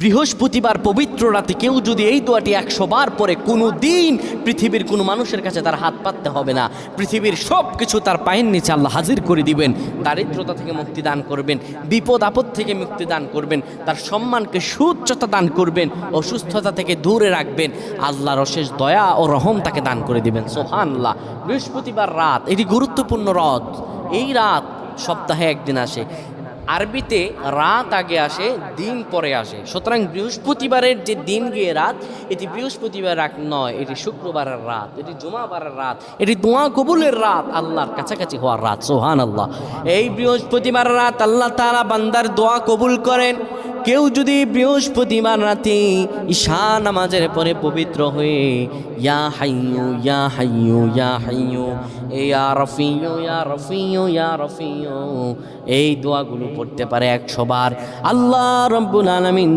বৃহস্পতিবার পবিত্র রাতে কেউ যদি এই দোয়াটি 100 বার পরে কোনো দিন পৃথিবীর কোনো মানুষের কাছে তার হাত পাততে হবে না, পৃথিবীর সব কিছু তার পায়ের নিচে আল্লাহ হাজির করে দিবেন। দারিদ্রতা থেকে মুক্তি দান করবেন, বিপদ আপদ থেকে মুক্তি দান করবেন, তার সম্মানকে সুউচ্চতা দান করবেন, অসুস্থতা থেকে দূরে রাখবেন, আল্লাহর অশেষ দয়া ও রহম তাকে দান করে দিবেন। সুবহানাল্লাহ। বৃহস্পতিবার রাত এটি গুরুত্বপূর্ণ রাত। এই রাত সপ্তাহে একদিন আসে। আরবিতে রাত আগে আসে, দিন পরে আসে। সুতরাং বৃহস্পতিবারের যে দিন গিয়ে রাত, এটি বৃহস্পতিবার রাত নয়, এটি শুক্রবারের রাত, এটি জুমাবারের রাত, এটি দোয়া কবুলের রাত, আল্লাহর কাছাকাছি হওয়ার রাত। সুবহানাল্লাহ। এই বৃহস্পতিবার রাত আল্লাহ তাআলা বান্দার দোয়া কবুল করেন। কেউ যদি বৃহস্পতিবার রাতে ঈশা নামাজের পরে পবিত্র হয়ে ইয়া হাইয়ু ইয়া হাইয়ু ইয়া হাইয়ু ইয়া রফিয়ু ইয়া রফিয়ু ইয়া রফিয়ু এই দোয়াগুলো পড়তে পারে 100 বার, আল্লাহ রাব্বুল আলামিন